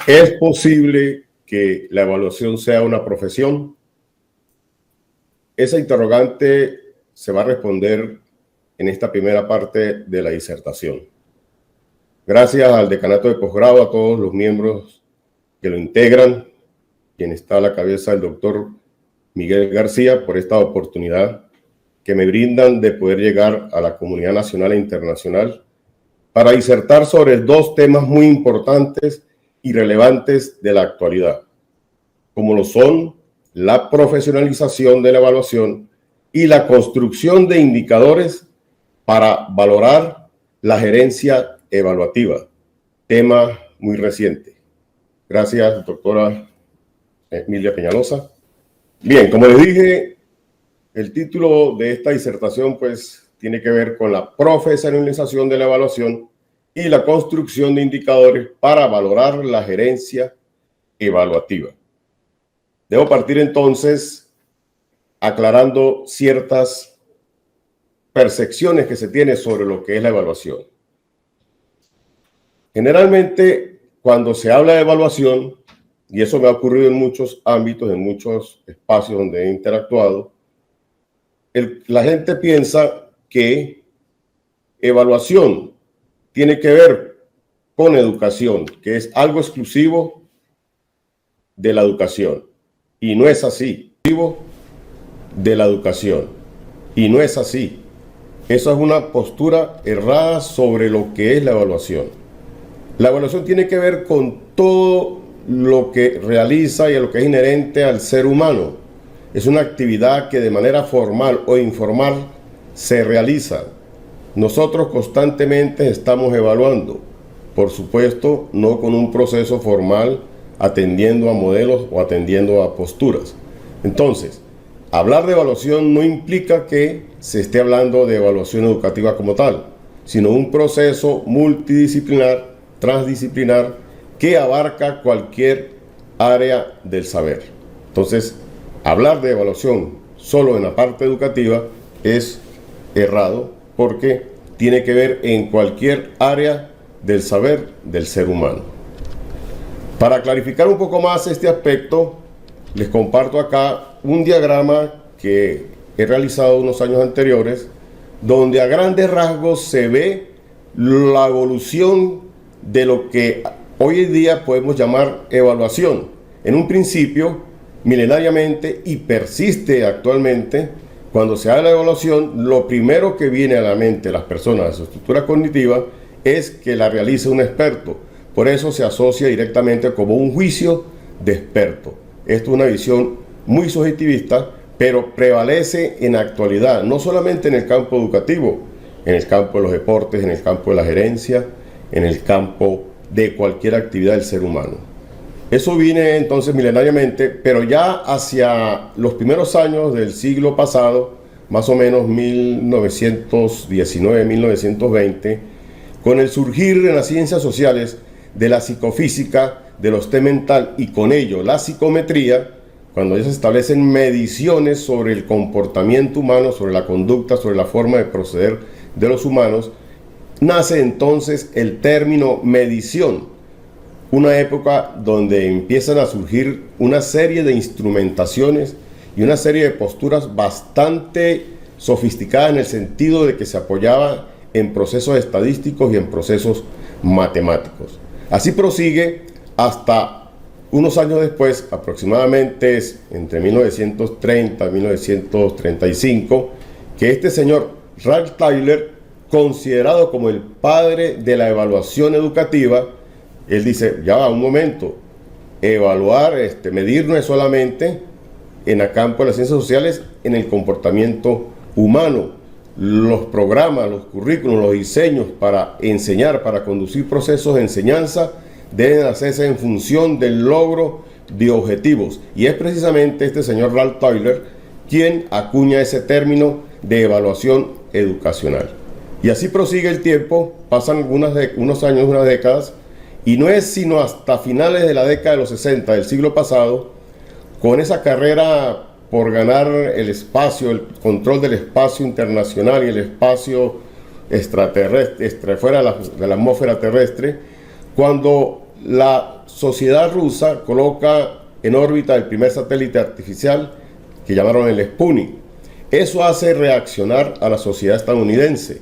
¿Es posible que la evaluación sea una profesión? Esa interrogante se va a responder en esta primera parte de la disertación. Gracias al Decanato de Posgrado, a todos los miembros que lo integran, quien está a la cabeza el doctor Miguel García, por esta oportunidad que me brindan de poder llegar a la comunidad nacional e internacional para disertar sobre dos temas muy importantes y relevantes de la actualidad, como lo son la profesionalización de la evaluación y la construcción de indicadores para valorar la gerencia evaluativa, tema muy reciente. Gracias, doctora Emilia Peñalosa. Bien, como les dije, el título de esta disertación pues tiene que ver con la profesionalización de la evaluación y la construcción de indicadores para valorar la gerencia evaluativa. Debo partir entonces aclarando ciertas percepciones que se tienen sobre lo que es la evaluación. Generalmente, cuando se habla de evaluación, y eso me ha ocurrido en muchos ámbitos, en muchos espacios donde he interactuado, la gente piensa que evaluación tiene que ver con educación, que es algo exclusivo de la educación. Y no es así. De la educación. Y no es así. Esa es una postura errada sobre lo que es la evaluación. La evaluación tiene que ver con todo lo que realiza y a lo que es inherente al ser humano. Es una actividad que de manera formal o informal se realiza. Nosotros constantemente estamos evaluando, por supuesto, no con un proceso formal atendiendo a modelos o atendiendo a posturas. Entonces, hablar de evaluación no implica que se esté hablando de evaluación educativa como tal, sino un proceso multidisciplinar, transdisciplinar, que abarca cualquier área del saber. Entonces, hablar de evaluación solo en la parte educativa es errado porque tiene que ver en cualquier área del saber del ser humano. Para clarificar un poco más este aspecto, les comparto acá un diagrama que he realizado unos años anteriores, donde a grandes rasgos se ve la evolución de lo que hoy en día podemos llamar evaluación. En un principio, milenariamente, y persiste actualmente, cuando se habla de evaluación, lo primero que viene a la mente de las personas de su estructura cognitiva es que la realiza un experto. Por eso se asocia directamente como un juicio de experto. Esto es una visión muy subjetivista, pero prevalece en la actualidad, no solamente en el campo educativo, en el campo de los deportes, en el campo de la gerencia, en el campo de cualquier actividad del ser humano. Eso viene entonces milenariamente, pero ya hacia los primeros años del siglo pasado, más o menos 1919, 1920, con el surgir en las ciencias sociales de la psicofísica, de la OST mental y con ello la psicometría, cuando ya se establecen mediciones sobre el comportamiento humano, sobre la conducta, sobre la forma de proceder de los humanos, nace entonces el término medición, una época donde empiezan a surgir una serie de instrumentaciones y una serie de posturas bastante sofisticadas en el sentido de que se apoyaba en procesos estadísticos y en procesos matemáticos. Así prosigue hasta unos años después, aproximadamente entre 1930 y 1935, que este señor Ralph Tyler, considerado como el padre de la evaluación educativa, él dice, ya va un momento, evaluar, medir no es solamente en el campo de las ciencias sociales, en el comportamiento humano. Los programas, los currículos, los diseños para enseñar, para conducir procesos de enseñanza, deben hacerse en función del logro de objetivos. Y es precisamente este señor Ralph Tyler quien acuña ese término de evaluación educacional. Y así prosigue el tiempo, pasan unos años, unas décadas, y no es sino hasta finales de la década de los 60 del siglo pasado, con esa carrera por ganar el espacio, el control del espacio internacional y el espacio extraterrestre, fuera de la atmósfera terrestre, cuando la sociedad rusa coloca en órbita el primer satélite artificial que llamaron el Sputnik. Eso hace reaccionar a la sociedad estadounidense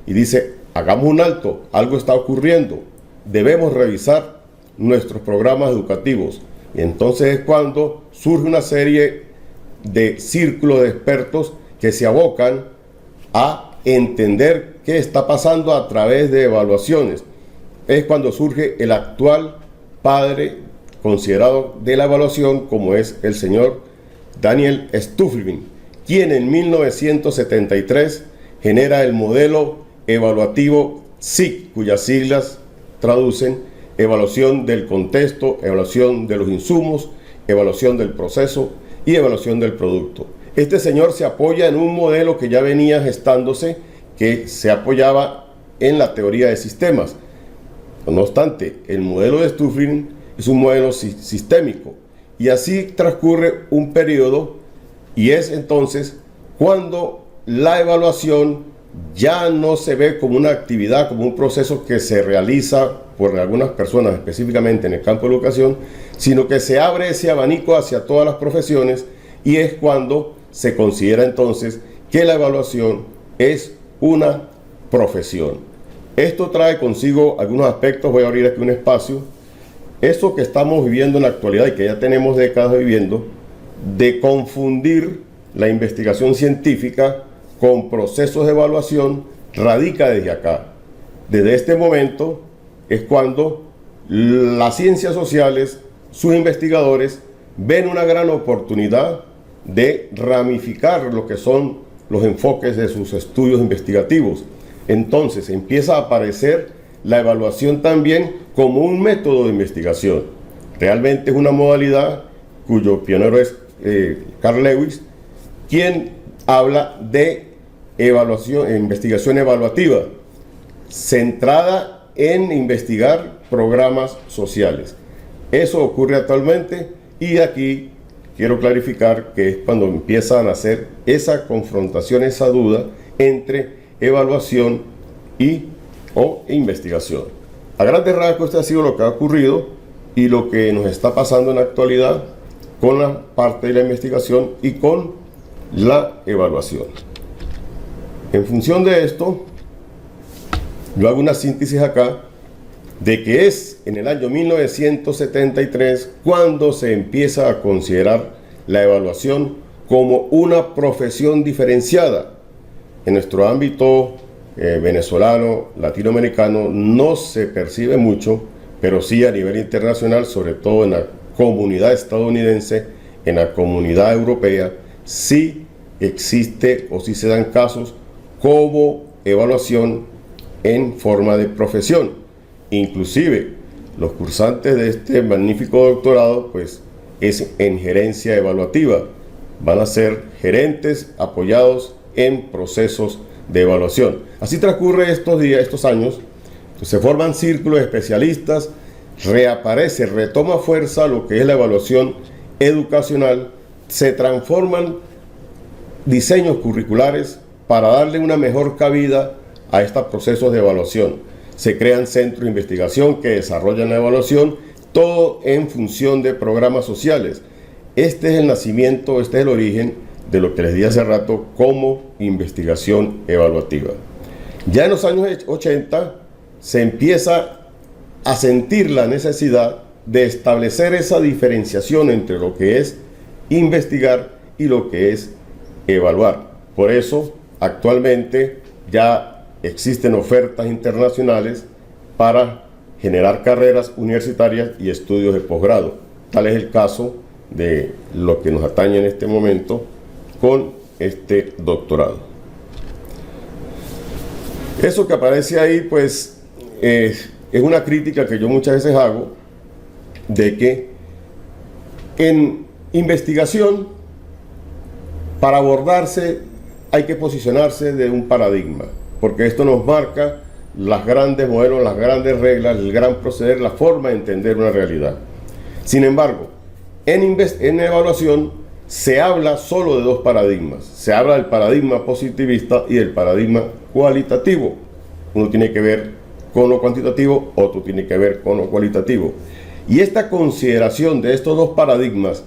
y dice, hagamos un alto, algo está ocurriendo, debemos revisar nuestros programas educativos. Y entonces es cuando surge una serie de círculos de expertos que se abocan a entender qué está pasando a través de evaluaciones. Es cuando surge el actual padre considerado de la evaluación, como es el señor Daniel Stufvling, quien en 1973 genera el modelo evaluativo SIG, cuyas siglas traducen evaluación del contexto, evaluación de los insumos, evaluación del proceso y evaluación del producto. Este señor se apoya en un modelo que ya venía gestándose, que se apoyaba en la teoría de sistemas. No obstante, el modelo de Stufvling es un modelo sistémico, y así transcurre un periodo, y es entonces cuando la evaluación ya no se ve como una actividad, como un proceso que se realiza por algunas personas específicamente en el campo de la educación, sino que se abre ese abanico hacia todas las profesiones, y es cuando se considera entonces que la evaluación es una profesión. Esto trae consigo algunos aspectos, voy a abrir aquí un espacio. Eso que estamos viviendo en la actualidad y que ya tenemos décadas viviendo, de confundir la investigación científica con procesos de evaluación, radica desde acá. Desde este momento es cuando las ciencias sociales, sus investigadores, ven una gran oportunidad de ramificar lo que son los enfoques de sus estudios investigativos. Entonces empieza a aparecer la evaluación también como un método de investigación. Realmente es una modalidad cuyo pionero es Carl Lewis, quien habla de evaluación, investigación evaluativa, centrada en investigar programas sociales. Eso ocurre actualmente, y aquí quiero clarificar que es cuando empiezan a hacer esa confrontación, esa duda entre evaluación o investigación. A grandes rasgos, este ha sido lo que ha ocurrido y lo que nos está pasando en la actualidad con la parte de la investigación y con la evaluación. En función de esto, yo hago una síntesis acá de que es en el año 1973 cuando se empieza a considerar la evaluación como una profesión diferenciada. En nuestro ámbito venezolano, latinoamericano, no se percibe mucho, pero sí a nivel internacional, sobre todo en la comunidad estadounidense, en la comunidad europea, sí existe o sí se dan casos como evaluación en forma de profesión. Inclusive los cursantes de este magnífico doctorado pues es en gerencia evaluativa, van a ser gerentes apoyados en procesos de evaluación. Así transcurre estos días, estos años, se forman círculos de especialistas, reaparece, retoma fuerza lo que es la evaluación educacional, se transforman diseños curriculares para darle una mejor cabida a estos procesos de evaluación. Se crean centros de investigación que desarrollan la evaluación, todo en función de programas sociales. Este es el nacimiento, este es el origen de lo que les di hace rato como investigación evaluativa. Ya en los años 80 se empieza a sentir la necesidad de establecer esa diferenciación entre lo que es investigar y lo que es evaluar. Por eso, actualmente ya existen ofertas internacionales para generar carreras universitarias y estudios de posgrado. Tal es el caso de lo que nos atañe en este momento con este doctorado. Eso que aparece ahí, pues, es una crítica que yo muchas veces hago, de que en investigación, para abordarse, hay que posicionarse de un paradigma, porque esto nos marca los grandes modelos, las grandes reglas, el gran proceder, la forma de entender una realidad. Sin embargo, en evaluación se habla solo de dos paradigmas. Se habla del paradigma positivista y del paradigma cualitativo. Uno tiene que ver con lo cuantitativo, otro tiene que ver con lo cualitativo. Y esta consideración de estos dos paradigmas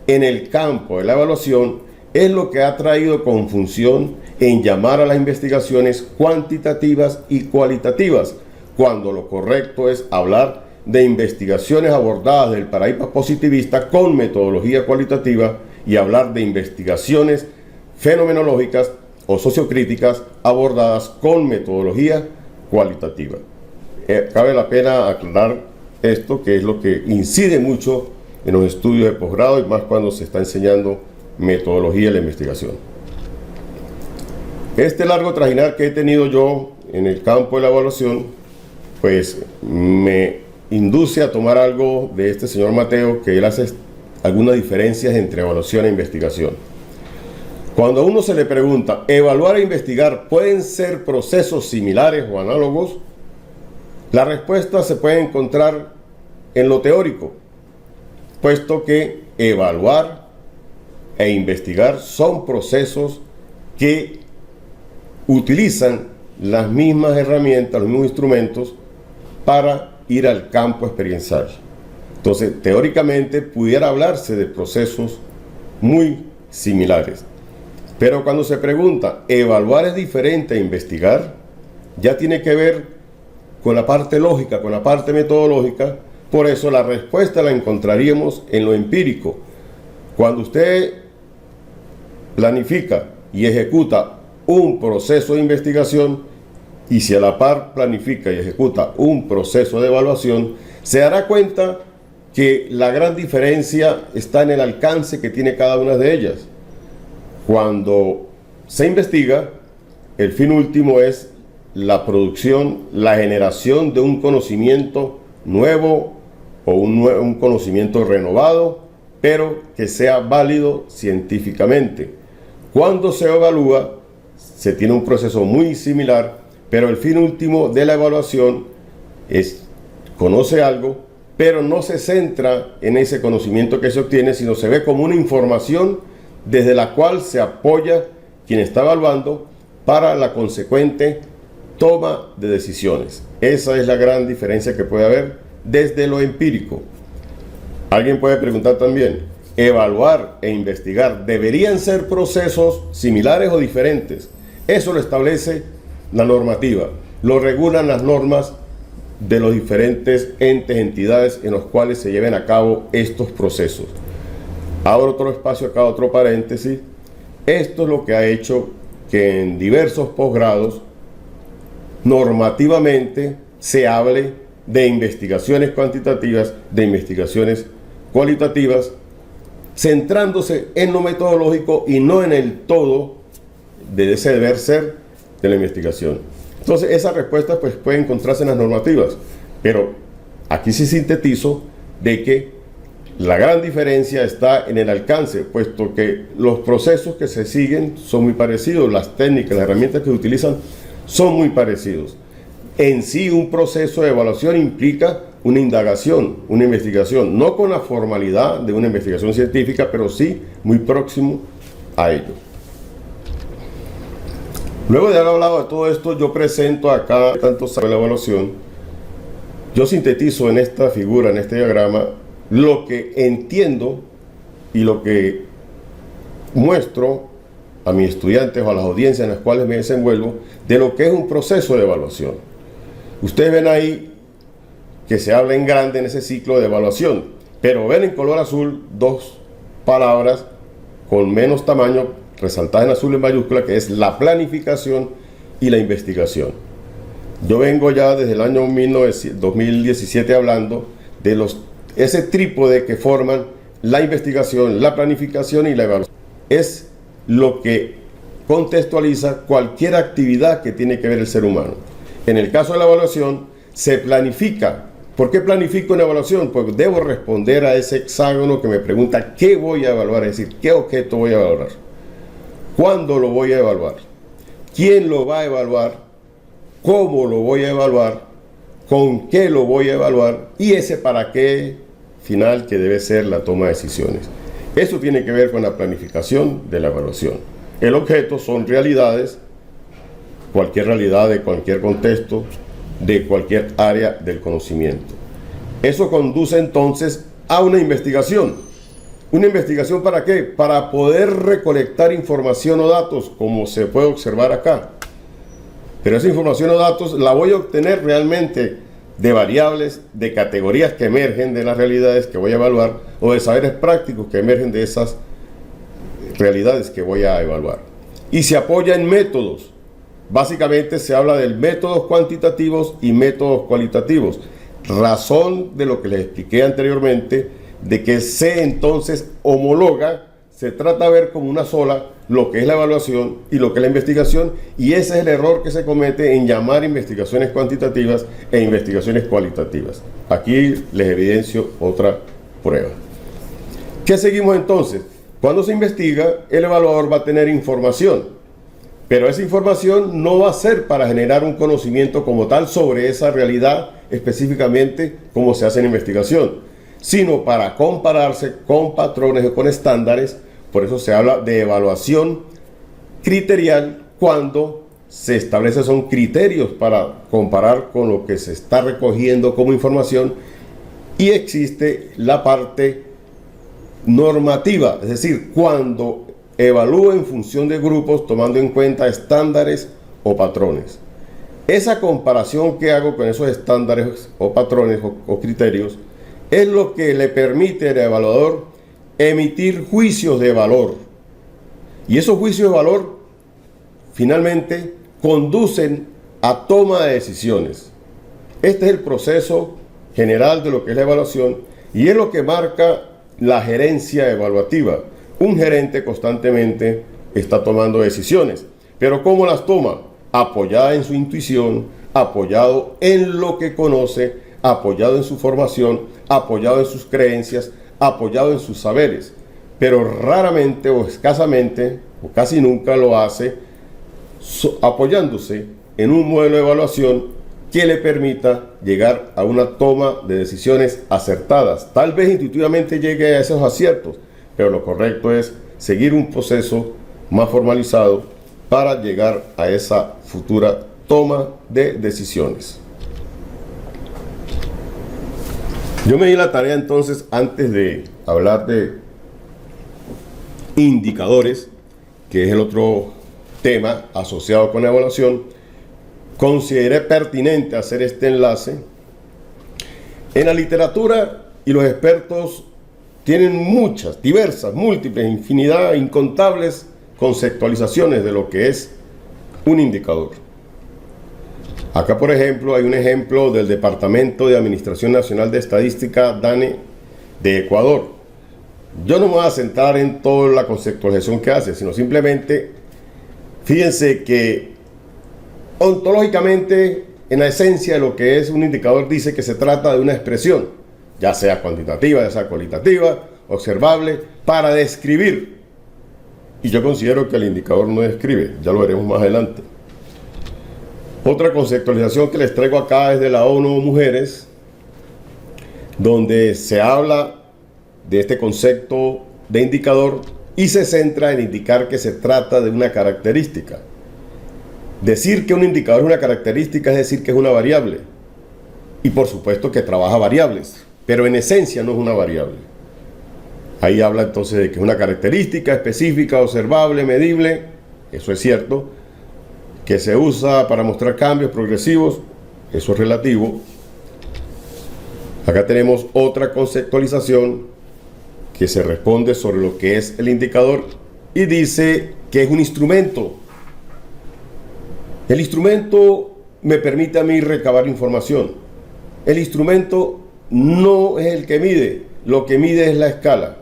en el campo de la evaluación es lo que ha traído confusión en llamar a las investigaciones cuantitativas y cualitativas, cuando lo correcto es hablar de investigaciones abordadas del paradigma positivista con metodología cualitativa y hablar de investigaciones fenomenológicas o sociocríticas abordadas con metodología cualitativa. Cabe la pena aclarar esto, que es lo que incide mucho en los estudios de posgrado y más cuando se está enseñando metodología de la investigación. Este largo trajinar que he tenido yo en el campo de la evaluación, pues me induce a tomar algo de este señor Mateo, que él hace algunas diferencias entre evaluación e investigación. Cuando a uno se le pregunta, ¿evaluar e investigar pueden ser procesos similares o análogos? La respuesta se puede encontrar en lo teórico, puesto que evaluar e investigar son procesos que utilizan las mismas herramientas, los mismos instrumentos para ir al campo experiencial. Entonces, teóricamente pudiera hablarse de procesos muy similares. Pero cuando se pregunta, ¿evaluar es diferente a investigar? Ya tiene que ver con la parte lógica, con la parte metodológica. Por eso la respuesta la encontraríamos en lo empírico. Cuando usted planifica y ejecuta un proceso de investigación y si a la par planifica y ejecuta un proceso de evaluación, se dará cuenta que la gran diferencia está en el alcance que tiene cada una de ellas. Cuando se investiga, el fin último es la producción, la generación de un conocimiento nuevo o un conocimiento renovado, pero que sea válido científicamente. Cuando se evalúa, se tiene un proceso muy similar, pero el fin último de la evaluación es conoce algo, pero no se centra en ese conocimiento que se obtiene, sino se ve como una información desde la cual se apoya quien está evaluando para la consecuente toma de decisiones. Esa es la gran diferencia que puede haber desde lo empírico. Alguien puede preguntar también, ¿evaluar e investigar deberían ser procesos similares o diferentes? Eso lo establece la normativa, lo regulan las normas de los diferentes entes, entidades en los cuales se lleven a cabo estos procesos. Abro otro espacio acá, otro paréntesis. Esto es lo que ha hecho que en diversos posgrados normativamente se hable de investigaciones cuantitativas, de investigaciones cualitativas, centrándose en lo metodológico y no en el todo de ese deber ser de la investigación. Entonces, esa respuesta pues puede encontrarse en las normativas, pero aquí sí sintetizo de que la gran diferencia está en el alcance, puesto que los procesos que se siguen son muy parecidos, las técnicas, las herramientas que se utilizan son muy parecidos. En sí, un proceso de evaluación implica una indagación, una investigación, no con la formalidad de una investigación científica, pero sí muy próximo a ello. Luego de haber hablado de todo esto, yo presento acá, tanto sabe la evaluación, yo sintetizo en esta figura, en este diagrama, lo que entiendo y lo que muestro a mis estudiantes o a las audiencias en las cuales me desenvuelvo de lo que es un proceso de evaluación. Ustedes ven ahí que se habla en grande en ese ciclo de evaluación, pero ven en color azul dos palabras con menos tamaño, resaltadas en azul en mayúscula, que es la planificación y la investigación. Yo vengo ya desde el año 2017 hablando de ese trípode que forman la investigación, la planificación y la evaluación. Es lo que contextualiza cualquier actividad que tiene que ver el ser humano. En el caso de la evaluación, se planifica. ¿Por qué planifico una evaluación? Porque debo responder a ese hexágono que me pregunta qué voy a evaluar, es decir, qué objeto voy a evaluar, cuándo lo voy a evaluar, quién lo va a evaluar, cómo lo voy a evaluar, con qué lo voy a evaluar y ese para qué final que debe ser la toma de decisiones. Eso tiene que ver con la planificación de la evaluación. El objeto son realidades, cualquier realidad de cualquier contexto, de cualquier área del conocimiento. Eso conduce entonces a una investigación. ¿Una investigación para qué? Para poder recolectar información o datos, como se puede observar acá. Pero esa información o datos la voy a obtener realmente de variables, de categorías que emergen de las realidades que voy a evaluar, o de saberes prácticos que emergen de esas realidades que voy a evaluar. Y se apoya en métodos. Básicamente se habla de métodos cuantitativos y métodos cualitativos. Razón de lo que les expliqué anteriormente, de que se entonces homologa, se trata de ver como una sola lo que es la evaluación y lo que es la investigación, y ese es el error que se comete en llamar investigaciones cuantitativas e investigaciones cualitativas. Aquí les evidencio otra prueba. ¿Qué seguimos entonces? Cuando se investiga, el evaluador va a tener información, pero esa información no va a ser para generar un conocimiento como tal sobre esa realidad específicamente como se hace en investigación, sino para compararse con patrones o con estándares. Por eso se habla de evaluación criterial cuando se establece son criterios para comparar con lo que se está recogiendo como información, y existe la parte normativa, es decir, cuando evalúa en función de grupos tomando en cuenta estándares o patrones. Esa comparación que hago con esos estándares o patrones o criterios es lo que le permite al evaluador emitir juicios de valor. Y esos juicios de valor finalmente conducen a toma de decisiones. Este es el proceso general de lo que es la evaluación, y es lo que marca la gerencia evaluativa. Un gerente constantemente está tomando decisiones, pero ¿cómo las toma? Apoyada en su intuición, apoyado en lo que conoce, apoyado en su formación, apoyado en sus creencias, apoyado en sus saberes, pero raramente o escasamente o casi nunca lo hace apoyándose en un modelo de evaluación que le permita llegar a una toma de decisiones acertadas. Tal vez intuitivamente llegue a esos aciertos, pero lo correcto es seguir un proceso más formalizado para llegar a esa futura toma de decisiones. Yo me di la tarea entonces, antes de hablar de indicadores, que es el otro tema asociado con la evaluación, consideré pertinente hacer este enlace. En la literatura y los expertos tienen muchas, diversas, múltiples, infinidad, incontables conceptualizaciones de lo que es un indicador. Acá, por ejemplo, hay un ejemplo del Departamento de Administración Nacional de Estadística, DANE, de Ecuador. Yo no me voy a centrar en toda la conceptualización que hace, sino simplemente, fíjense que ontológicamente, en la esencia de lo que es un indicador, dice que se trata de una expresión, ya sea cuantitativa, ya sea cualitativa, observable, para describir. Y yo considero que el indicador no describe, ya lo veremos más adelante. Otra conceptualización que les traigo acá es de la ONU Mujeres, donde se habla de este concepto de indicador y se centra en indicar que se trata de una característica. Decir que un indicador es una característica es decir que es una variable. Y por supuesto que trabaja variables, pero en esencia no es una variable. Ahí habla entonces de que es una característica específica, observable, medible, eso es cierto, que se usa para mostrar cambios progresivos, eso es relativo. Acá tenemos otra conceptualización que se responde sobre lo que es el indicador y dice que es un instrumento. El instrumento me permite a mí recabar información. El instrumento no es el que mide, lo que mide es la escala.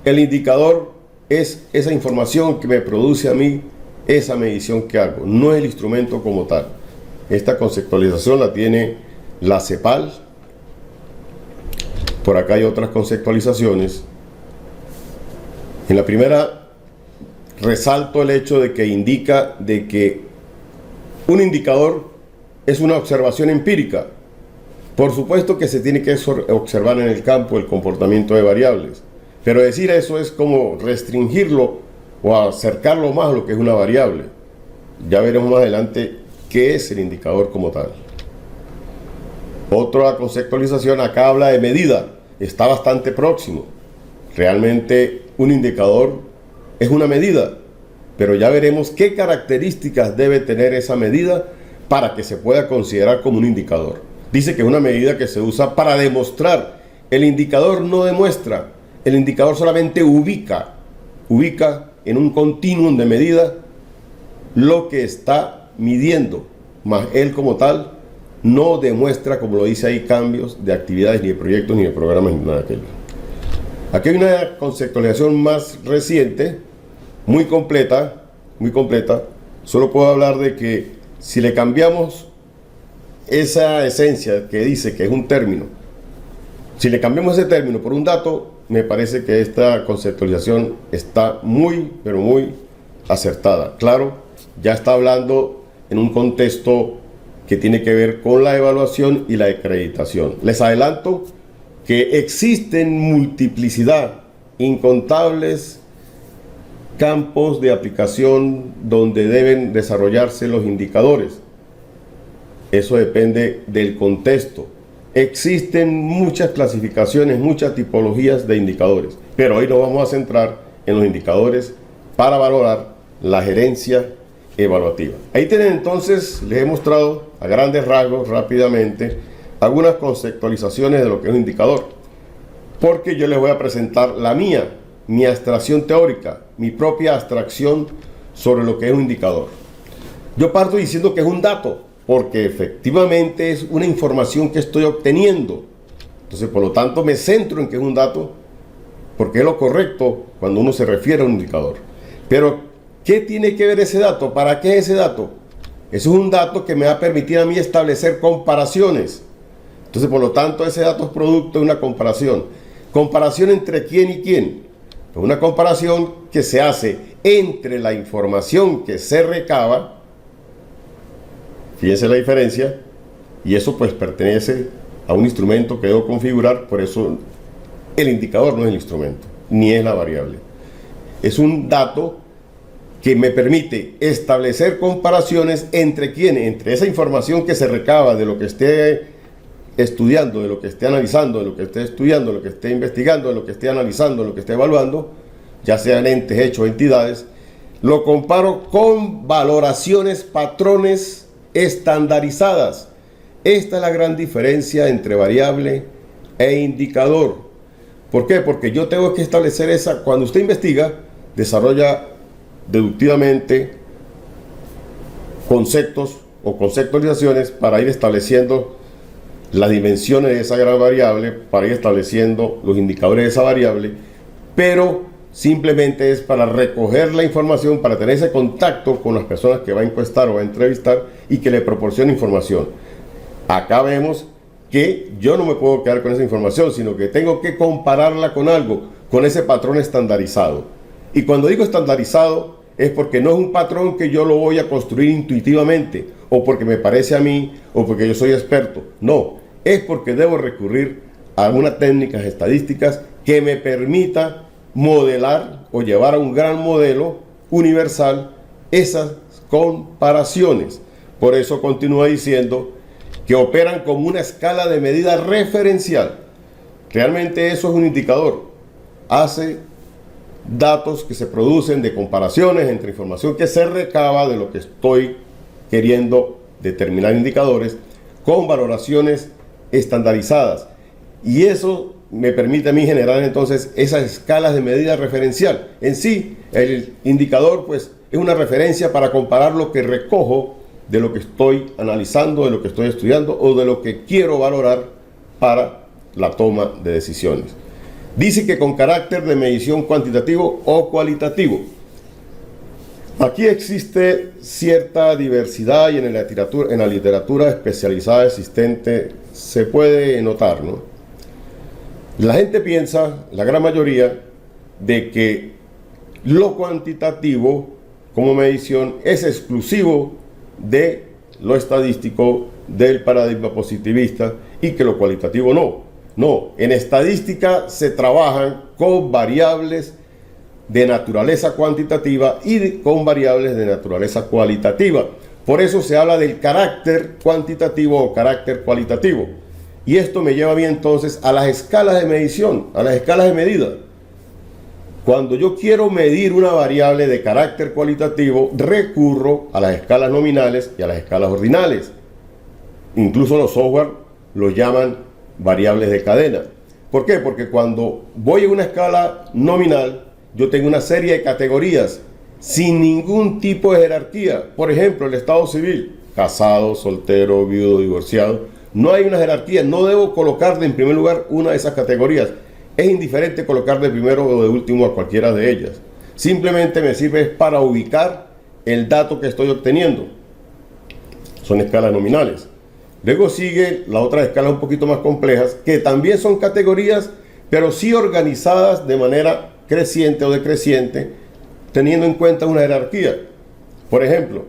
El indicador es esa información que me produce a mí esa medición que hago, no es el instrumento como tal. Esta conceptualización la tiene la CEPAL. Por acá hay otras conceptualizaciones. En la primera resalto el hecho de que indica de que un indicador es una observación empírica. Por supuesto que se tiene que observar en el campo el comportamiento de variables, pero decir eso es como restringirlo o acercarlo más a lo que es una variable. Ya veremos más adelante qué es el indicador como tal. Otra conceptualización acá habla de medida, está bastante próximo. Realmente un indicador es una medida, pero ya veremos qué características debe tener esa medida para que se pueda considerar como un indicador. Dice que es una medida que se usa para demostrar. El indicador no demuestra, el indicador solamente ubica en un continuum de medida lo que está midiendo, más él como tal no demuestra, como lo dice ahí, cambios de actividades, ni de proyectos, ni de programas, ni nada de aquello. Aquí hay una conceptualización más reciente, muy completa. Solo puedo hablar de que si le cambiamos esa esencia que dice que es un término, si le cambiamos ese término por un dato, me parece que esta conceptualización está muy, pero muy acertada. Claro, ya está hablando en un contexto que tiene que ver con la evaluación y la acreditación. Les adelanto que existen multiplicidad, incontables campos de aplicación donde deben desarrollarse los indicadores. Eso depende del contexto. Existen muchas clasificaciones, muchas tipologías de indicadores, pero hoy nos vamos a centrar en los indicadores para valorar la gerencia evaluativa. Ahí tienen entonces, les he mostrado a grandes rasgos rápidamente algunas conceptualizaciones de lo que es un indicador, porque yo les voy a presentar la mía, mi abstracción teórica, mi propia abstracción sobre lo que es un indicador. Yo parto diciendo que es un dato, porque efectivamente es una información que estoy obteniendo. Entonces, por lo tanto, me centro en que es un dato, porque es lo correcto cuando uno se refiere a un indicador. Pero, ¿qué tiene que ver ese dato? ¿Para qué es ese dato? Eso es un dato que me va a permitir a mí establecer comparaciones. Entonces, por lo tanto, ese dato es producto de una comparación. ¿Comparación entre quién y quién? Pues una comparación que se hace entre la información que se recaba, fíjense la diferencia, y eso pues pertenece a un instrumento que debo configurar, por eso el indicador no es el instrumento, ni es la variable. Es un dato que me permite establecer comparaciones entre quiénes, entre esa información que se recaba de lo que esté estudiando, de lo que esté analizando, de lo que esté estudiando, de lo que esté investigando, de lo que esté analizando, de lo que esté evaluando, ya sean entes, hechos, entidades, lo comparo con valoraciones, patrones estandarizadas. Esta es la gran diferencia entre variable e indicador. ¿Por qué? Porque yo tengo que establecer esa, cuando usted investiga, desarrolla deductivamente conceptos o conceptualizaciones para ir estableciendo las dimensiones de esa gran variable, para ir estableciendo los indicadores de esa variable, pero simplemente es para recoger la información, para tener ese contacto con las personas que va a encuestar o va a entrevistar y que le proporcione información. Acá vemos que yo no me puedo quedar con esa información, sino que tengo que compararla con algo, con ese patrón estandarizado. Y cuando digo estandarizado, es porque no es un patrón que yo lo voy a construir intuitivamente, o porque me parece a mí, o porque yo soy experto. No, es porque debo recurrir a unas técnicas estadísticas que me permita modelar o llevar a un gran modelo universal esas comparaciones. Por eso continúa diciendo que operan como una escala de medida referencial. Realmente eso es un indicador. Hace datos que se producen de comparaciones entre información que se recaba de lo que estoy queriendo determinar indicadores con valoraciones estandarizadas. Y eso me permite a mí generar entonces esas escalas de medida referencial. En sí, el indicador pues es una referencia para comparar lo que recojo de lo que estoy analizando, de lo que estoy estudiando o de lo que quiero valorar para la toma de decisiones. Dice que con carácter de medición cuantitativo o cualitativo. Aquí existe cierta diversidad y en la literatura especializada existente se puede notar, ¿no? La gente piensa, la gran mayoría, de que lo cuantitativo como medición es exclusivo de lo estadístico, del paradigma positivista, y que lo cualitativo no. No, en estadística se trabajan con variables de naturaleza cuantitativa y con variables de naturaleza cualitativa. Por eso se habla del carácter cuantitativo o carácter cualitativo. Y esto me lleva a mí entonces a las escalas de medición, a las escalas de medida. Cuando yo quiero medir una variable de carácter cualitativo, recurro a las escalas nominales y a las escalas ordinales. Incluso los software lo llaman variables de cadena. ¿Por qué? Porque cuando voy a una escala nominal, yo tengo una serie de categorías sin ningún tipo de jerarquía. Por ejemplo, el estado civil, casado, soltero, viudo, divorciado. No hay una jerarquía, no debo colocar en primer lugar una de esas categorías. Es indiferente colocar de primero o de último a cualquiera de ellas. Simplemente me sirve para ubicar el dato que estoy obteniendo. Son escalas nominales. Luego sigue la otra escala un poquito más complejas, que también son categorías, pero sí organizadas de manera creciente o decreciente, teniendo en cuenta una jerarquía. Por ejemplo,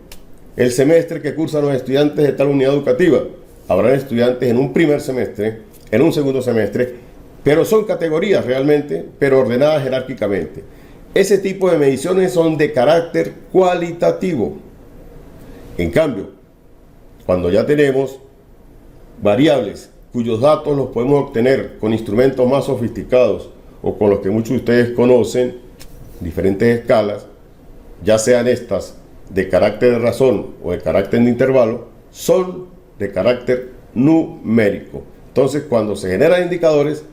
el semestre que cursan los estudiantes de tal unidad educativa. Habrán estudiantes en un primer semestre, en un segundo semestre, pero son categorías realmente, pero ordenadas jerárquicamente. Ese tipo de mediciones son de carácter cualitativo. En cambio, cuando ya tenemos variables cuyos datos los podemos obtener con instrumentos más sofisticados o con los que muchos de ustedes conocen, diferentes escalas, ya sean estas de carácter de razón o de carácter de intervalo, son de carácter numérico. Entonces, cuando se generan indicadores,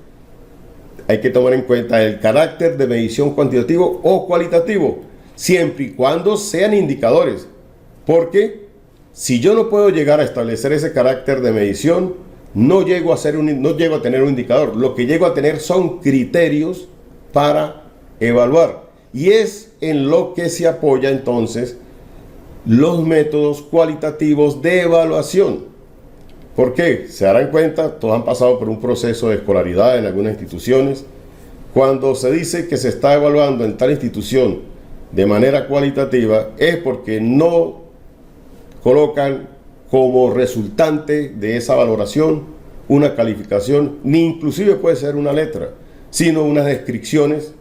hay que tomar en cuenta el carácter de medición cuantitativo o cualitativo, siempre y cuando sean indicadores, porque si yo no puedo llegar a establecer ese carácter de medición, no llego a tener un indicador. Lo que llego a tener son criterios para evaluar, y es en lo que se apoya entonces los métodos cualitativos de evaluación. ¿Por qué? Se darán cuenta, todos han pasado por un proceso de escolaridad en algunas instituciones. Cuando se dice que se está evaluando en tal institución de manera cualitativa, es porque no colocan como resultante de esa valoración una calificación, ni inclusive puede ser una letra, sino unas descripciones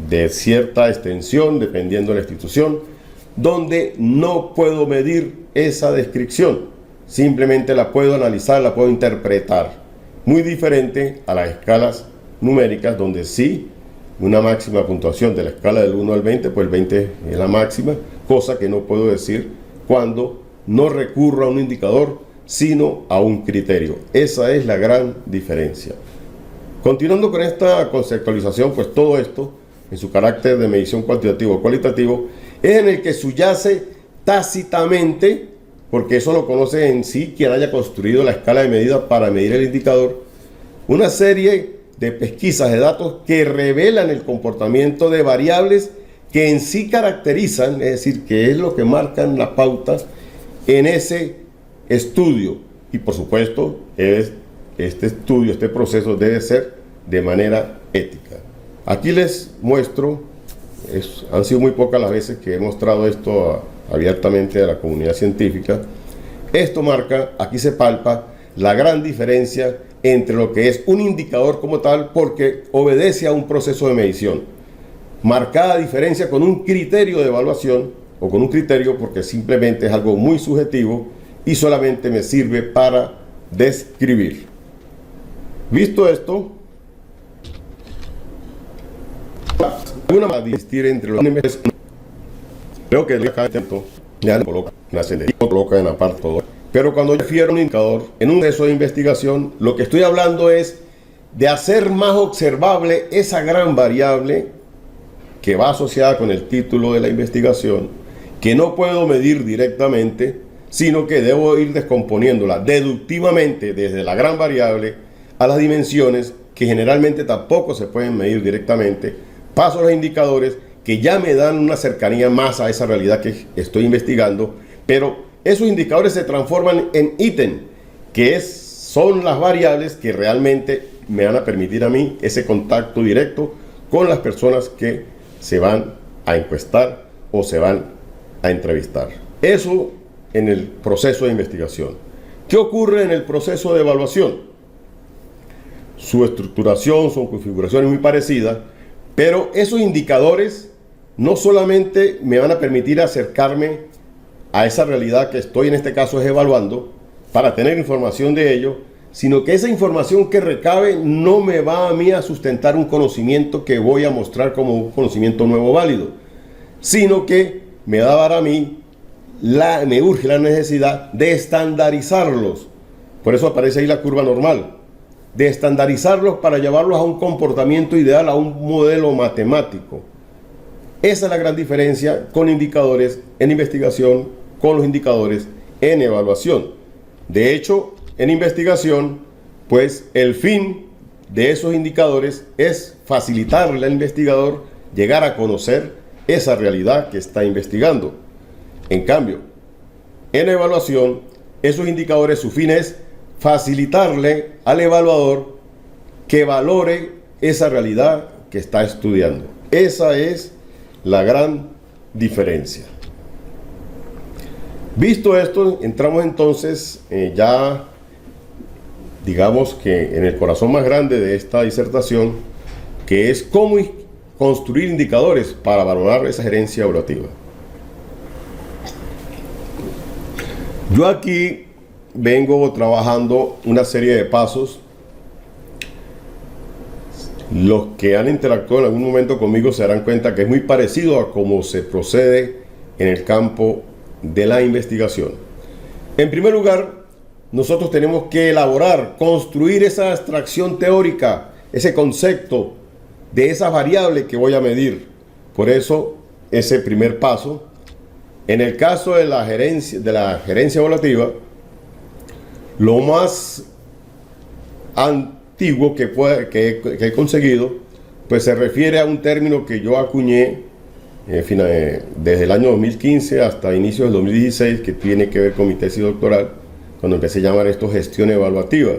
de cierta extensión, dependiendo de la institución, donde no puedo medir esa descripción. Simplemente la puedo analizar, la puedo interpretar. Muy diferente a las escalas numéricas, donde sí, una máxima puntuación de la escala del 1 al 20, pues el 20 es la máxima, cosa que no puedo decir cuando no recurro a un indicador, sino a un criterio. Esa es la gran diferencia. Continuando con esta conceptualización, pues todo esto, en su carácter de medición cuantitativo o cualitativo, es en el que subyace tácitamente, porque eso lo conoce en sí quien haya construido la escala de medida para medir el indicador, una serie de pesquisas de datos que revelan el comportamiento de variables que en sí caracterizan, es decir, que es lo que marcan la pauta en ese estudio. Y por supuesto, este estudio, este proceso debe ser de manera ética. Aquí les muestro, han sido muy pocas las veces que he mostrado esto abiertamente a la comunidad científica. Esto marca, aquí se palpa la gran diferencia entre lo que es un indicador como tal, porque obedece a un proceso de medición. Marcada diferencia con un criterio de evaluación, o con un criterio porque simplemente es algo muy subjetivo y solamente me sirve para describir. Visto esto, una manera de distinguir entre los creo que cada tiempo ya le coloca en aparte todo. Pero cuando yo refiero a un indicador en un proceso de investigación, lo que estoy hablando es de hacer más observable esa gran variable que va asociada con el título de la investigación, que no puedo medir directamente, sino que debo ir descomponiéndola deductivamente desde la gran variable a las dimensiones que generalmente tampoco se pueden medir directamente. Paso a los indicadores que ya me dan una cercanía más a esa realidad que estoy investigando, pero esos indicadores se transforman en ítem, que son las variables que realmente me van a permitir a mí ese contacto directo con las personas que se van a encuestar o se van a entrevistar. Eso en el proceso de investigación. ¿Qué ocurre en el proceso de evaluación? Su estructuración, su configuración es muy parecida, pero esos indicadores no solamente me van a permitir acercarme a esa realidad que estoy en este caso evaluando para tener información de ello, sino que esa información que recabe no me va a mí a sustentar un conocimiento que voy a mostrar como un conocimiento nuevo válido, sino que me va a dar a mí, me urge la necesidad de estandarizarlos. Por eso aparece ahí la curva normal, de estandarizarlos para llevarlos a un comportamiento ideal, a un modelo matemático. Esa es la gran diferencia con indicadores en investigación, con los indicadores en evaluación. De hecho, en investigación, pues el fin de esos indicadores es facilitarle al investigador llegar a conocer esa realidad que está investigando. En cambio, en evaluación, esos indicadores, su fin es facilitarle al evaluador que valore esa realidad que está estudiando. Esa es la gran diferencia. Visto esto, entramos entonces ya, digamos que en el corazón más grande de esta disertación, que es cómo construir indicadores para valorar esa gerencia evaluativa. Yo aquí vengo trabajando una serie de pasos. Los que han interactuado en algún momento conmigo se darán cuenta que es muy parecido a cómo se procede en el campo de la investigación. En primer lugar, nosotros tenemos que elaborar, construir esa abstracción teórica, ese concepto de esa variable que voy a medir. Por eso, ese primer paso. En el caso de la gerencia evaluativa, lo más antiguo que he conseguido, pues se refiere a un término que yo acuñé desde el año 2015 hasta inicios del 2016, que tiene que ver con mi tesis doctoral, cuando empecé a llamar esto gestión evaluativa.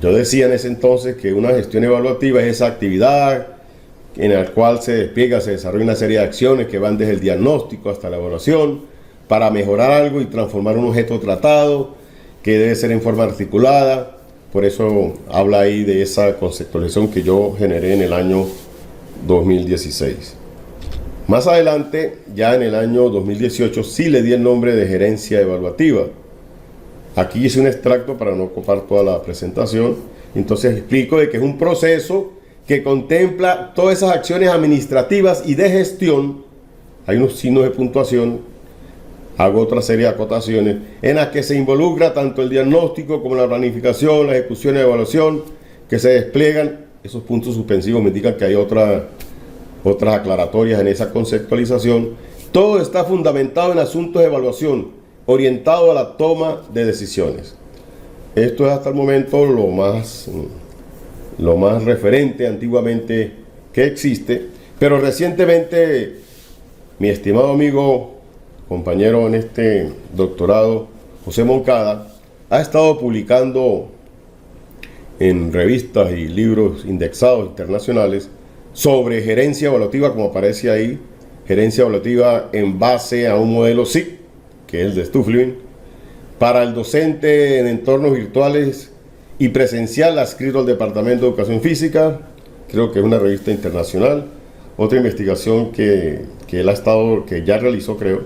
Yo decía en ese entonces que una gestión evaluativa es esa actividad en la cual se despliega, se desarrolla una serie de acciones que van desde el diagnóstico hasta la evaluación para mejorar algo y transformar un objeto tratado que debe ser en forma articulada. Por eso habla ahí de esa conceptualización que yo generé en el año 2016. Más adelante, ya en el año 2018, sí le di el nombre de gerencia evaluativa. Aquí hice un extracto para no ocupar toda la presentación. Entonces explico de que es un proceso que contempla todas esas acciones administrativas y de gestión. Hay unos signos de puntuación, hago otra serie de acotaciones, en las que se involucra tanto el diagnóstico como la planificación, la ejecución y la evaluación, que se despliegan. Esos puntos suspensivos me indican que hay otras aclaratorias en esa conceptualización. Todo está fundamentado en asuntos de evaluación, orientado a la toma de decisiones. Esto es hasta el momento lo más referente antiguamente que existe, pero recientemente mi estimado amigo, compañero en este doctorado, José Moncada, ha estado publicando en revistas y libros indexados internacionales sobre gerencia evaluativa, como aparece ahí, gerencia evaluativa en base a un modelo SIG, que es el de Stuflin, para el docente en entornos virtuales y presencial, adscrito al Departamento de Educación Física. Creo que es una revista internacional. Otra investigación que ya realizó, creo,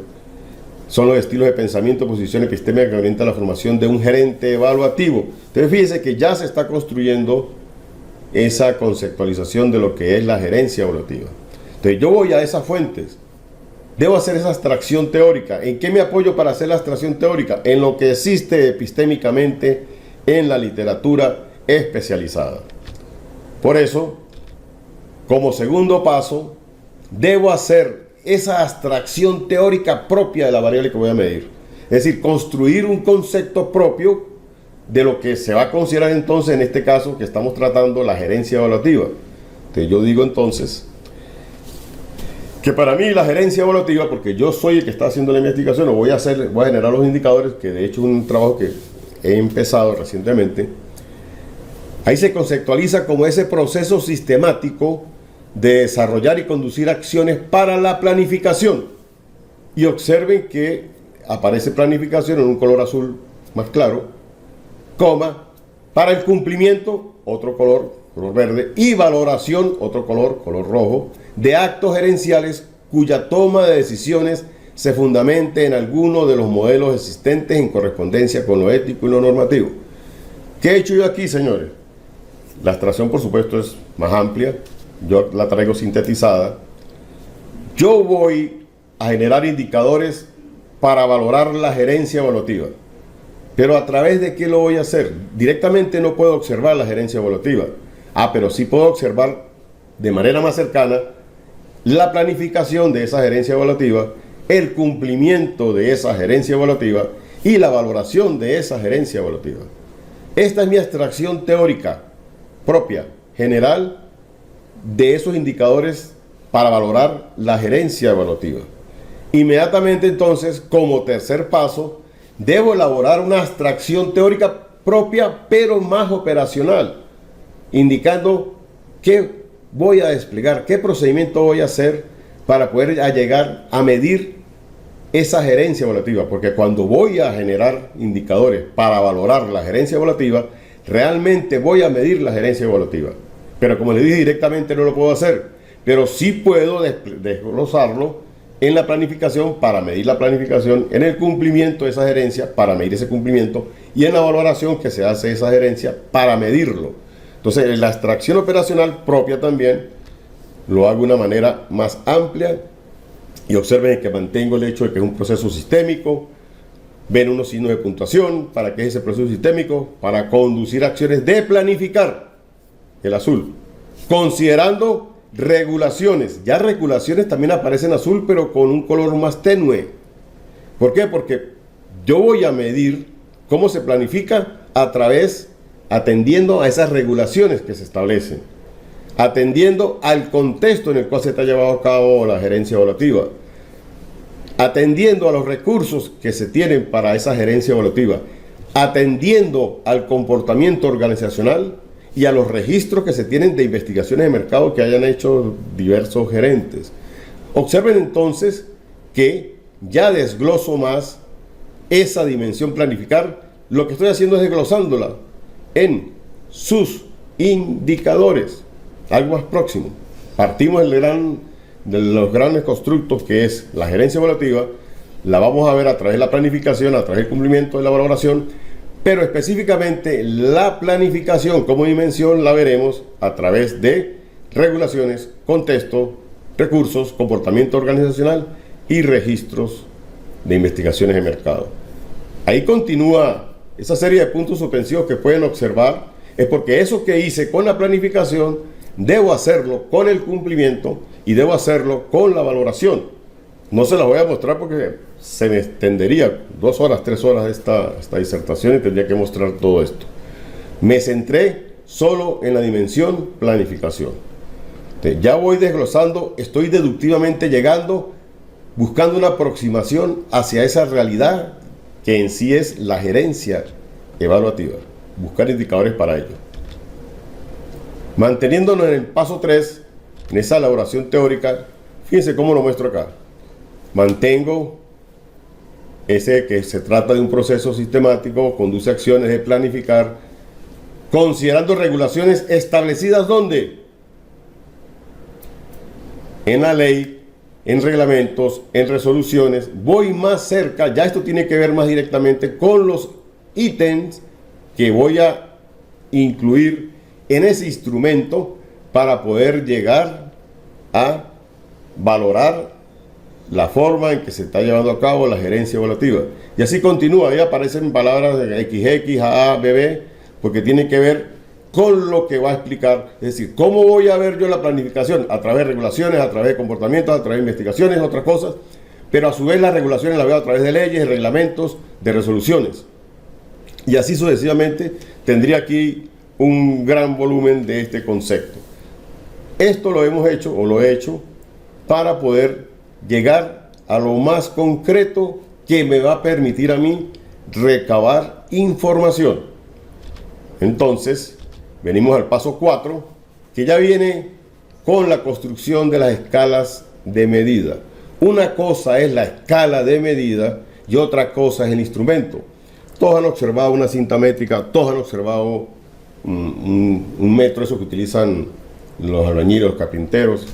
son los estilos de pensamiento, posición epistémica que orienta la formación de un gerente evaluativo. Entonces fíjese que ya se está construyendo esa conceptualización de lo que es la gerencia evaluativa. Entonces yo voy a esas fuentes, debo hacer esa abstracción teórica. ¿En qué me apoyo para hacer la abstracción teórica? En lo que existe epistémicamente en la literatura especializada. Por eso, como segundo paso, debo hacer esa abstracción teórica propia de la variable que voy a medir. Es decir, construir un concepto propio de lo que se va a considerar entonces, en este caso que estamos tratando, la gerencia evaluativa. Entonces yo digo entonces que para mí la gerencia evaluativa, porque yo soy el que está haciendo la investigación, voy a generar los indicadores, que de hecho es un trabajo que he empezado recientemente. Ahí se conceptualiza como ese proceso sistemático de desarrollar y conducir acciones para la planificación. Y observen que aparece planificación en un color azul más claro, coma, para el cumplimiento, otro color verde, y valoración, otro color rojo, de actos gerenciales cuya toma de decisiones se fundamente en alguno de los modelos existentes en correspondencia con lo ético y lo normativo. ¿Qué he hecho yo aquí, señores? La extracción, por supuesto, es más amplia. Yo la traigo sintetizada. Yo voy a generar indicadores para valorar la gerencia evaluativa. Pero ¿a través de qué lo voy a hacer? Directamente no puedo observar la gerencia evaluativa. Pero sí puedo observar de manera más cercana la planificación de esa gerencia evaluativa, el cumplimiento de esa gerencia evaluativa y la valoración de esa gerencia evaluativa. Esta es mi abstracción teórica propia, general, de esos indicadores para valorar la gerencia evaluativa. Inmediatamente entonces, como tercer paso, debo elaborar una abstracción teórica propia, pero más operacional, indicando qué voy a desplegar, qué procedimiento voy a hacer para poder llegar a medir esa gerencia evaluativa, porque cuando voy a generar indicadores para valorar la gerencia evaluativa, realmente voy a medir la gerencia evaluativa. Pero como les dije, directamente no lo puedo hacer, pero sí puedo desglosarlo en la planificación para medir la planificación, en el cumplimiento de esa gerencia para medir ese cumplimiento y en la valoración que se hace de esa gerencia para medirlo. Entonces, en la abstracción operacional propia también lo hago de una manera más amplia. Y observen que mantengo el hecho de que es un proceso sistémico. Ven unos signos de puntuación. ¿Para qué es ese proceso sistémico? Para conducir acciones de planificar, el azul. Considerando regulaciones. Ya regulaciones también aparecen azul, pero con un color más tenue. ¿Por qué? Porque yo voy a medir cómo se planifica atendiendo a esas regulaciones que se establecen, atendiendo al contexto en el cual se está llevando a cabo la gerencia evaluativa, atendiendo a los recursos que se tienen para esa gerencia evaluativa, atendiendo al comportamiento organizacional y a los registros que se tienen de investigaciones de mercado que hayan hecho diversos gerentes. Observen entonces que ya desgloso más esa dimensión planificar. Lo que estoy haciendo es desglosándola en sus indicadores. Algo más próximo. Partimos de los grandes constructos que es la gerencia evaluativa. La vamos a ver a través de la planificación, a través del cumplimiento de la valoración, pero específicamente la planificación como dimensión la veremos a través de regulaciones, contexto, recursos, comportamiento organizacional y registros de investigaciones de mercado. Ahí continúa esa serie de puntos suspensivos que pueden observar. Es porque eso que hice con la planificación debo hacerlo con el cumplimiento y debo hacerlo con la valoración. No se las voy a mostrar porque se me extendería 2 horas, 3 horas esta disertación y tendría que mostrar todo esto. Me centré solo en la dimensión planificación. Entonces, ya voy desglosando, estoy deductivamente llegando, buscando una aproximación hacia esa realidad que en sí es la gerencia evaluativa. Buscar indicadores para ello. Manteniéndonos en el paso 3, en esa elaboración teórica, fíjense cómo lo muestro acá. Mantengo ese que se trata de un proceso sistemático, conduce acciones de planificar, considerando regulaciones establecidas ¿dónde? En la ley, en reglamentos, en resoluciones. Voy más cerca, ya esto tiene que ver más directamente con los ítems que voy a incluir en ese instrumento para poder llegar a valorar la forma en que se está llevando a cabo la gerencia evaluativa. Y así continúa, ahí aparecen palabras de XX, AA, BB, porque tiene que ver con lo que va a explicar, es decir, cómo voy a ver yo la planificación, a través de regulaciones, a través de comportamientos, a través de investigaciones, otras cosas, pero a su vez las regulaciones las veo a través de leyes, de reglamentos, de resoluciones. Y así sucesivamente tendría aquí un gran volumen de este concepto. Esto lo hemos hecho, o lo he hecho, para poder llegar a lo más concreto que me va a permitir a mí recabar información. Entonces, venimos al paso 4, que ya viene con la construcción de las escalas de medida. Una cosa es la escala de medida y otra cosa es el instrumento. Todos han observado una cinta métrica, todos han observado un metro, eso que utilizan los albañiles, los carpinteros.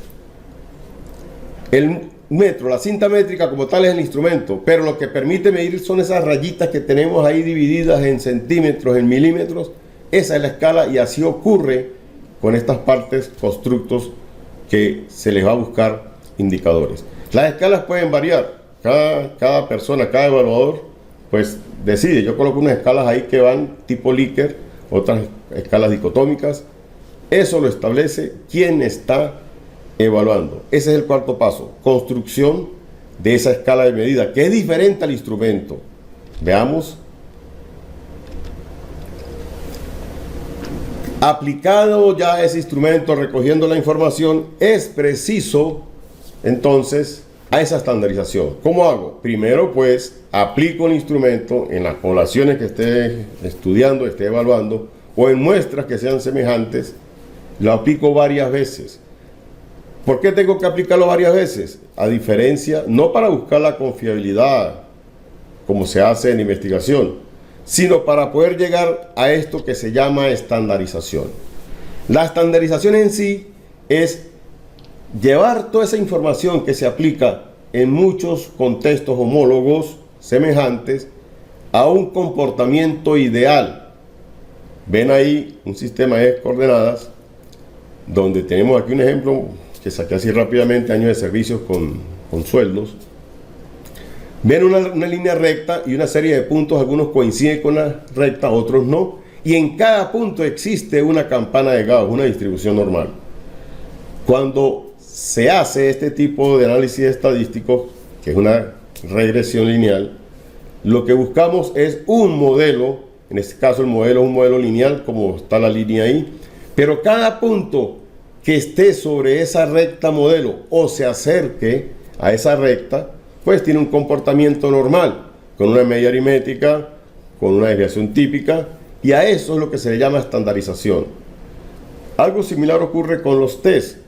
El metro, la cinta métrica como tal es el instrumento, pero lo que permite medir son esas rayitas que tenemos ahí divididas en centímetros, en milímetros, Esa es la escala y así ocurre con estas partes, constructos que se les va a buscar indicadores. Las escalas pueden variar. Cada persona, cada evaluador, pues decide. Yo coloco unas escalas ahí que van tipo Likert, otras escalas dicotómicas. Eso lo establece quien está evaluando. Ese es el cuarto paso, construcción de esa escala de medida, que es diferente al instrumento. Veamos. Aplicado ya ese instrumento, recogiendo la información, es preciso entonces a esa estandarización. ¿Cómo hago? Primero, pues, aplico el instrumento en las poblaciones que esté estudiando, esté evaluando, o en muestras que sean semejantes, lo aplico varias veces. ¿Por qué tengo que aplicarlo varias veces? A diferencia, no para buscar la confiabilidad, como se hace en investigación, sino para poder llegar a esto que se llama estandarización. La estandarización en sí es llevar toda esa información que se aplica en muchos contextos homólogos semejantes a un comportamiento ideal. Ven ahí un sistema de coordenadas donde tenemos aquí un ejemplo que saqué así rápidamente, años de servicios con sueldos. Ven una línea recta y una serie de puntos, algunos coinciden con la recta, otros no, y en cada punto existe una campana de Gauss, una distribución normal. Cuando se hace este tipo de análisis estadístico, que es una regresión lineal, lo que buscamos es un modelo, en este caso el modelo es un modelo lineal, como está la línea ahí, pero cada punto que esté sobre esa recta modelo o se acerque a esa recta, pues tiene un comportamiento normal, con una media aritmética, con una desviación típica, y a eso es lo que se le llama estandarización. Algo similar ocurre con los test.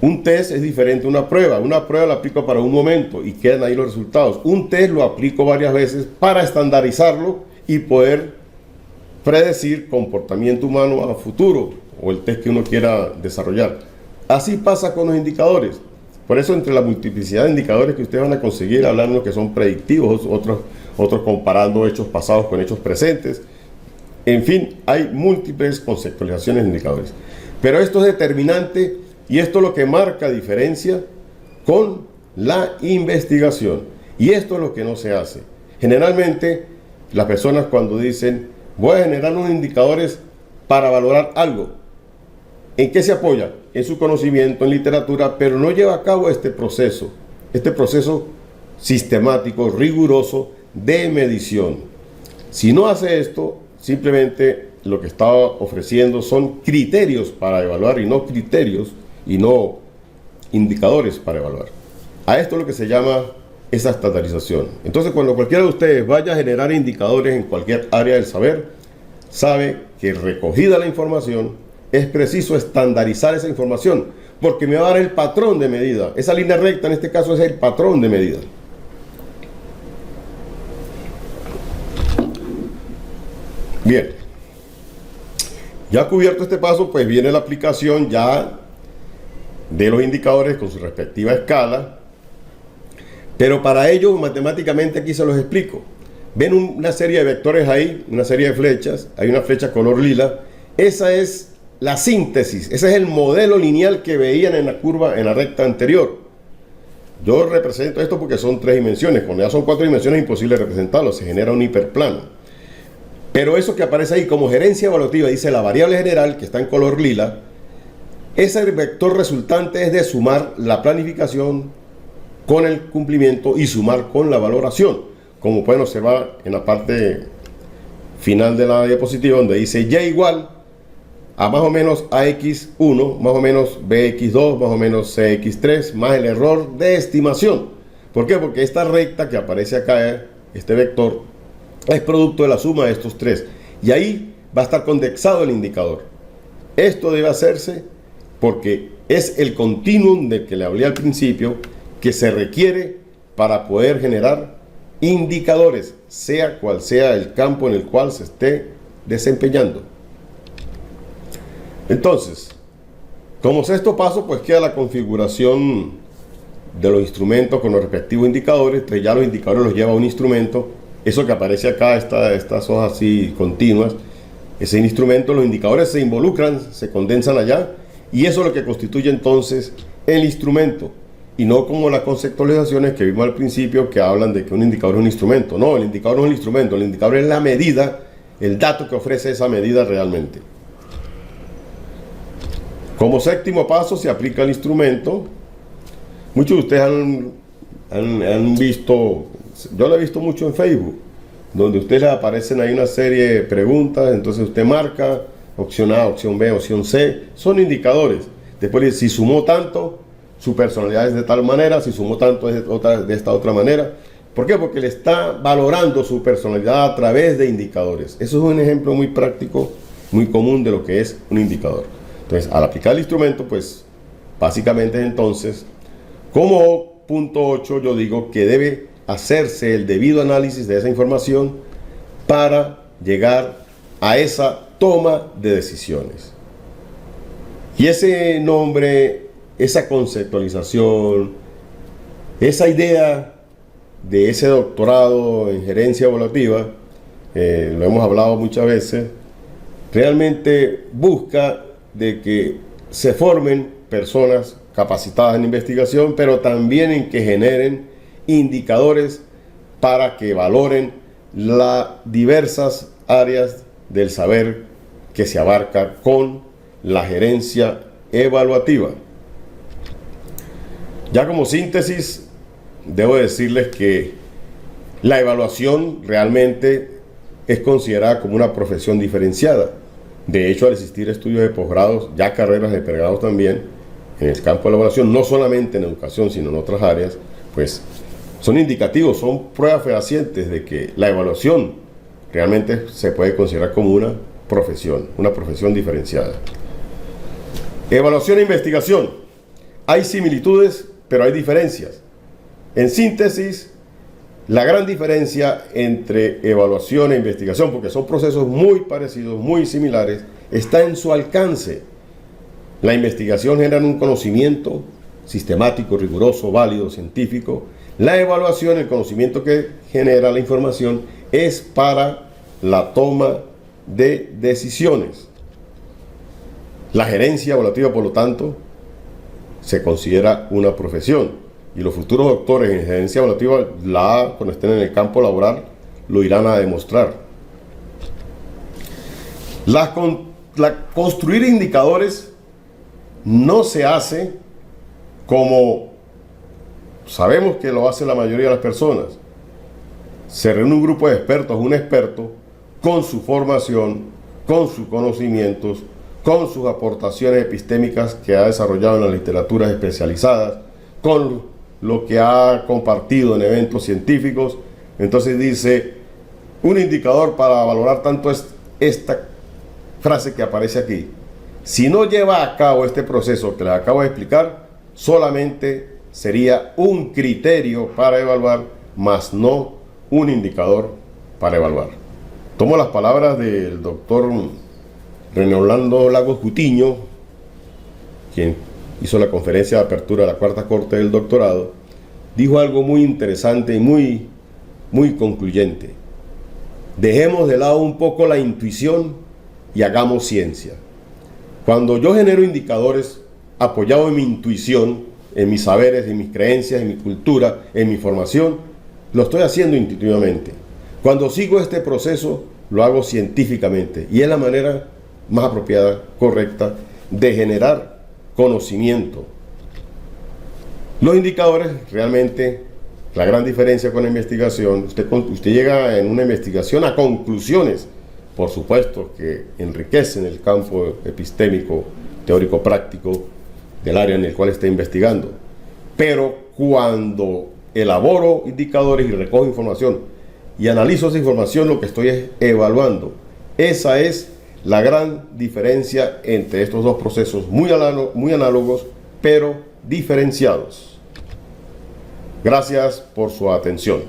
Un test es diferente a una prueba la aplico para un momento y quedan ahí los resultados. Un test lo aplico varias veces para estandarizarlo y poder predecir comportamiento humano a futuro, o el test que uno quiera desarrollar. Así pasa con los indicadores. Por eso, entre la multiplicidad de indicadores que ustedes van a conseguir, hablando que son predictivos, otros comparando hechos pasados con hechos presentes. En fin, hay múltiples conceptualizaciones de indicadores. Pero esto es determinante y esto es lo que marca diferencia con la investigación. Y esto es lo que no se hace. Generalmente, las personas cuando dicen, voy a generar unos indicadores para valorar algo, ¿en qué se apoya? En su conocimiento, en literatura, pero no lleva a cabo este proceso sistemático, riguroso de medición. Si no hace esto, simplemente lo que está ofreciendo son criterios para evaluar y no criterios y no indicadores para evaluar. A esto es lo que se llama esa estandarización. Entonces, cuando cualquiera de ustedes vaya a generar indicadores en cualquier área del saber, sabe que recogida la información, es preciso estandarizar esa información, porque me va a dar el patrón de medida. Esa línea recta en este caso es el patrón de medida. Bien, ya cubierto este paso, pues viene la aplicación ya de los indicadores con su respectiva escala, pero para ello matemáticamente aquí se los explico. Ven una serie de vectores ahí, una serie de flechas, hay una flecha color lila, esa es la síntesis, ese es el modelo lineal que veían en la curva, en la recta anterior. Yo represento esto porque son 3 dimensiones, cuando ya son 4 dimensiones es imposible representarlo, se genera un hiperplano. Pero eso que aparece ahí como gerencia evaluativa, dice la variable general, que está en color lila, ese vector resultante es de sumar la planificación con el cumplimiento y sumar con la valoración, como pueden observar en la parte final de la diapositiva, donde dice y igual a más o menos AX1, más o menos BX2, más o menos CX3, más el error de estimación. ¿Por qué? Porque esta recta que aparece acá, este vector, es producto de la suma de estos 3. Y ahí va a estar condensado el indicador. Esto debe hacerse porque es el continuum del que le hablé al principio, que se requiere para poder generar indicadores, sea cual sea el campo en el cual se esté desempeñando. Entonces, como sexto paso, pues queda la configuración de los instrumentos con los respectivos indicadores. Entonces ya los indicadores los lleva un instrumento. Eso que aparece acá, estas hojas así continuas, ese instrumento, los indicadores se involucran, se condensan allá, y eso es lo que constituye entonces el instrumento, y no como las conceptualizaciones que vimos al principio que hablan de que un indicador es un instrumento. No, el indicador no es el instrumento, el indicador es la medida, el dato que ofrece esa medida realmente. Como séptimo paso se aplica el instrumento. Muchos de ustedes han visto, yo lo he visto mucho en Facebook, donde a ustedes les aparecen ahí una serie de preguntas, entonces usted marca opción A, opción B, opción C, son indicadores. Después dice, si sumó tanto, su personalidad es de tal manera, si sumó tanto es de esta otra manera. ¿Por qué? Porque le está valorando su personalidad a través de indicadores. Eso es un ejemplo muy práctico, muy común de lo que es un indicador. Entonces, al aplicar el instrumento, pues, básicamente entonces, como punto 8, yo digo que debe hacerse el debido análisis de esa información para llegar a esa toma de decisiones. Y ese nombre, esa conceptualización, esa idea de ese doctorado en gerencia evaluativa, lo hemos hablado muchas veces, realmente busca de que se formen personas capacitadas en investigación, pero también en que generen indicadores para que valoren las diversas áreas del saber que se abarca con la gerencia evaluativa. Ya como síntesis, debo decirles que la evaluación realmente es considerada como una profesión diferenciada. De hecho, al existir estudios de posgrados, ya carreras de pregrados también, en el campo de la evaluación, no solamente en educación, sino en otras áreas, pues son indicativos, son pruebas fehacientes de que la evaluación realmente se puede considerar como una profesión diferenciada. Evaluación e investigación. Hay similitudes, pero hay diferencias. En síntesis, la gran diferencia entre evaluación e investigación, porque son procesos muy parecidos, muy similares, está en su alcance. La investigación genera un conocimiento sistemático, riguroso, válido, científico. La evaluación, el conocimiento que genera la información, es para la toma de decisiones. La gerencia evaluativa, por lo tanto, se considera una profesión. Y los futuros doctores en gerencia evaluativa, cuando estén en el campo laboral, lo irán a demostrar. Construir indicadores no se hace como sabemos que lo hace la mayoría de las personas. Se reúne un grupo de expertos, un experto, con su formación, con sus conocimientos, con sus aportaciones epistémicas que ha desarrollado en las literaturas especializadas, con lo que ha compartido en eventos científicos. Entonces dice, un indicador para valorar tanto es esta frase que aparece aquí. Si no lleva a cabo este proceso que les acabo de explicar, solamente sería un criterio para evaluar, más no un indicador para evaluar. Tomo las palabras del doctor René Orlando Lagos Gutiño, quien hizo la conferencia de apertura de la cuarta corte del doctorado. Dijo algo muy interesante y muy concluyente. Dejemos de lado un poco la intuición y hagamos ciencia. Cuando yo genero indicadores apoyados en mi intuición, en mis saberes, en mis creencias, en mi cultura, en mi formación, lo estoy haciendo intuitivamente. Cuando sigo este proceso, lo hago científicamente y es la manera más apropiada, correcta, de generar conocimiento. Los indicadores, realmente, la gran diferencia con la investigación, usted llega en una investigación a conclusiones, por supuesto, que enriquecen el campo epistémico, teórico, práctico del área en el cual está investigando. Pero cuando elaboro indicadores y recojo información y analizo esa información, lo que estoy es evaluando. Esa es la gran diferencia entre estos dos procesos muy análogos, pero diferenciados. Gracias por su atención.